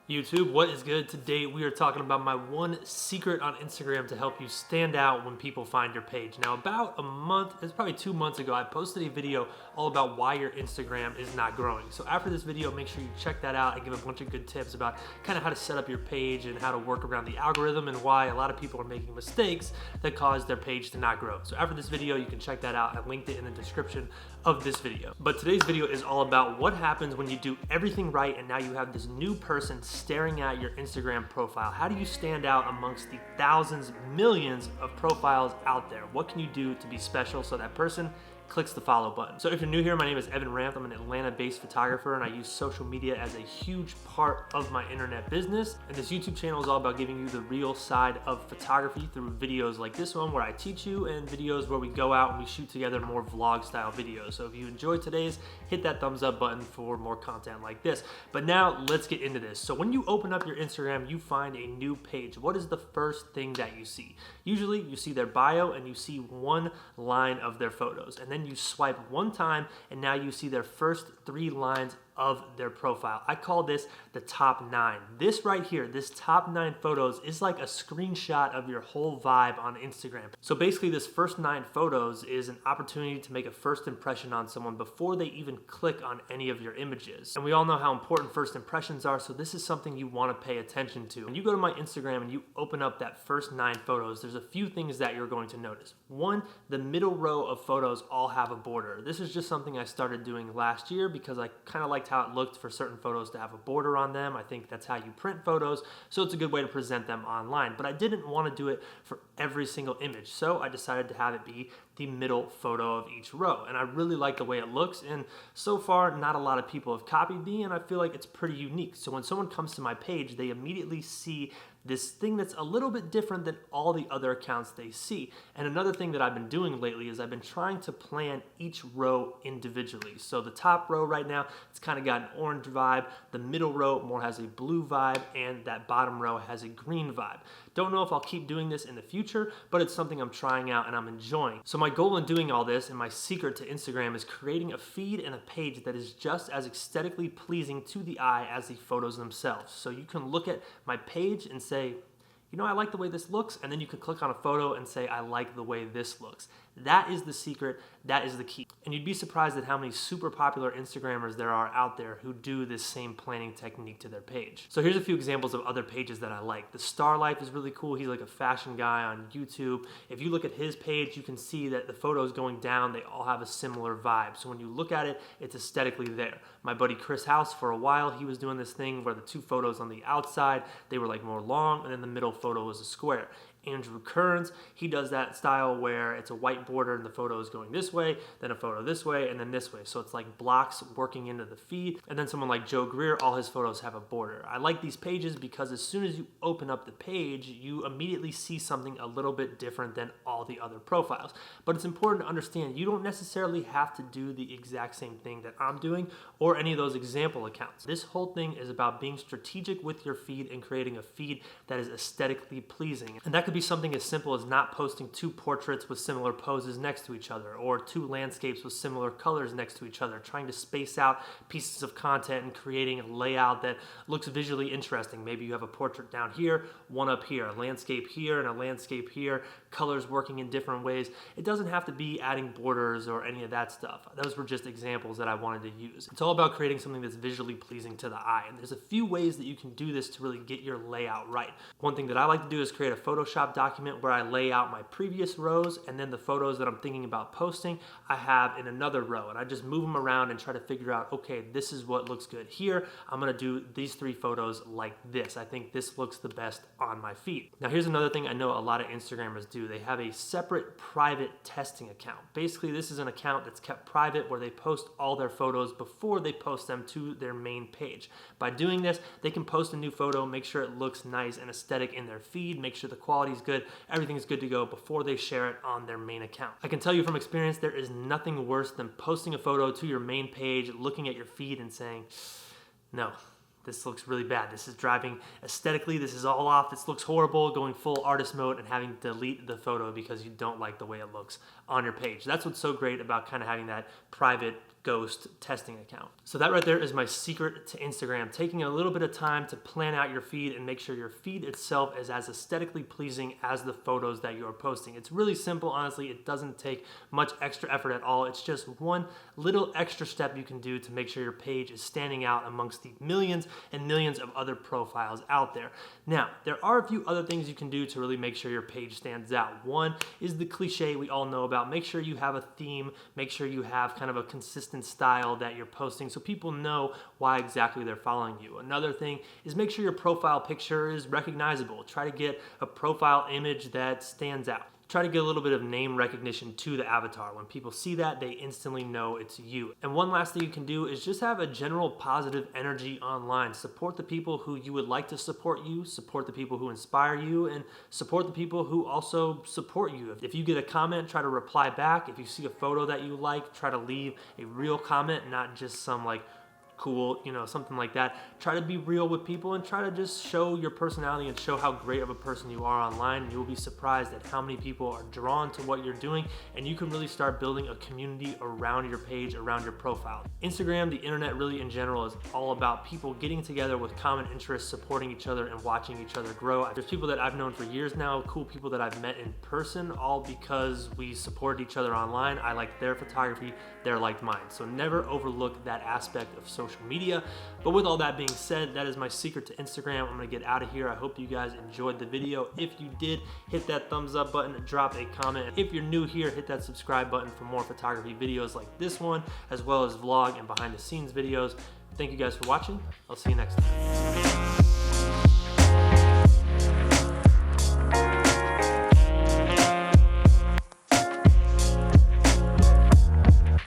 YouTube, what is good? Today we are talking about my one secret on Instagram to help you stand out when people find your page. Now about a month, it's probably 2 months ago, I posted a video all about why your Instagram is not growing. So after this video, make sure you check that out. I give a bunch of good tips about kind of how to set up your page and how to work around the algorithm and why a lot of people are making mistakes that cause their page to not grow. So after this video, you can check that out. I linked it in the description of this video. But today's video is all about what happens when you do everything right and now you have this new person staring at your Instagram profile. How do you stand out amongst the thousands, millions of profiles out there? What can you do to be special so that person clicks the follow button? So if you're new here, my name is Evan Ranft. I'm an Atlanta-based photographer and I use social media as a huge part of my internet business. And this YouTube channel is all about giving you the real side of photography through videos like this one where I teach you and videos where we go out and we shoot together more vlog style videos. So if you enjoyed today's, hit that thumbs up button for more content like this. But now let's get into this. So when you open up your Instagram, you find a new page. What is the first thing that you see? Usually you see their bio and you see one line of their photos. And then you swipe one time and now you see their first 3 lines of their profile. I call this the top 9. This right here, this top 9 photos is like a screenshot of your whole vibe on Instagram. So basically this first 9 photos is an opportunity to make a first impression on someone before they even click on any of your images. And we all know how important first impressions are, so this is something you want to pay attention to. When you go to my Instagram and you open up that first 9 photos, there's a few things that you're going to notice. One, the middle row of photos all have a border. This is just something I started doing last year because I kind of liked how it looked for certain photos to have a border on them. I think that's how you print photos, so it's a good way to present them online. But I didn't want to do it for every single image, so I decided to have it be the middle photo of each row. And I really like the way it looks, and so far not a lot of people have copied me, and I feel like it's pretty unique. So when someone comes to my page, they immediately see this thing that's a little bit different than all the other accounts they see. And another thing that I've been doing lately is I've been trying to plan each row individually. So the top row right now, it's kind of got an orange vibe. The middle row more has a blue vibe, and that bottom row has a green vibe. Don't know if I'll keep doing this in the future, but it's something I'm trying out and I'm enjoying. So my goal in doing all this and my secret to Instagram is creating a feed and a page that is just as aesthetically pleasing to the eye as the photos themselves. So you can look at my page and say, you know, I like the way this looks, and then you could click on a photo and say, I like the way this looks. That is the secret, that is the key. And you'd be surprised at how many super popular Instagrammers there are out there who do this same planning technique to their page. So here's a few examples of other pages that I like. The Star Life is really cool. He's like a fashion guy on YouTube. If you look at his page, you can see that the photos going down, they all have a similar vibe. So when you look at it, it's aesthetically there. My buddy Chris House, for a while, he was doing this thing where the 2 photos on the outside, they were like more long, and then the middle photo was a square. Andrew Kearns, he does that style where it's a white border and the photo is going this way, then a photo this way, and then this way. So it's like blocks working into the feed. And then someone like Joe Greer, all his photos have a border. I like these pages because as soon as you open up the page, you immediately see something a little bit different than all the other profiles. But it's important to understand you don't necessarily have to do the exact same thing that I'm doing or any of those example accounts. This whole thing is about being strategic with your feed and creating a feed that is aesthetically pleasing. And that could be something as simple as not posting 2 portraits with similar poses next to each other, or 2 landscapes with similar colors next to each other, trying to space out pieces of content and creating a layout that looks visually interesting. Maybe you have a portrait down here, one up here, a landscape here, and a landscape here, colors working in different ways. It doesn't have to be adding borders or any of that stuff. Those were just examples that I wanted to use. It's all about creating something that's visually pleasing to the eye, and there's a few ways that you can do this to really get your layout right. One thing that I like to do is create a Photoshop document where I lay out my previous rows, and then the photos that I'm thinking about posting I have in another row, and I just move them around and try to figure out, okay, this is what looks good here. I'm gonna do these 3 photos like this. I think this looks the best on my feed. Now here's another thing I know a lot of Instagrammers do. They have a separate private testing account. Basically, this is an account that's kept private where they post all their photos before they post them to their main page. By doing this, they can post a new photo, make sure it looks nice and aesthetic in their feed, make sure the quality is good, everything's good to go before they share it on their main account. I can tell you from experience, there is nothing worse than posting a photo to your main page, looking at your feed and saying, no, this looks really bad. This is driving aesthetically, this is all off, this looks horrible, going full artist mode and having to delete the photo because you don't like the way it looks on your page. That's what's so great about kind of having that private ghost testing account. So that right there is my secret to Instagram, taking a little bit of time to plan out your feed and make sure your feed itself is as aesthetically pleasing as the photos that you are posting. It's really simple, honestly. It doesn't take much extra effort at all. It's just one little extra step you can do to make sure your page is standing out amongst the millions and millions of other profiles out there. Now, there are a few other things you can do to really make sure your page stands out. One is the cliche we all know about. Make sure you have a theme, make sure you have kind of a consistent style that you're posting so people know why exactly they're following you. Another thing is make sure your profile picture is recognizable. Try to get a profile image that stands out. Try to get a little bit of name recognition to the avatar. When people see that, they instantly know it's you. And one last thing you can do is just have a general positive energy online. Support the people who you would like to support you, support the people who inspire you, and support the people who also support you. If you get a comment, try to reply back. If you see a photo that you like, try to leave a real comment, not just some like cool, something like that. Try to be real with people and try to just show your personality and show how great of a person you are online. And you will be surprised at how many people are drawn to what you're doing, and you can really start building a community around your page, around your profile. Instagram, the internet really in general, is all about people getting together with common interests, supporting each other and watching each other grow. There's people that I've known for years now, cool people that I've met in person, all because we support each other online. I like their photography, they're like mine. So never overlook that aspect of social media. But with all that being said, that is my secret to Instagram. I'm gonna get out of here. I hope you guys enjoyed the video. If you did, hit that thumbs up button, drop a comment. If you're new here, hit that subscribe button for more photography videos like this one, as well as vlog and behind the scenes videos. Thank you guys for watching. I'll see you next time.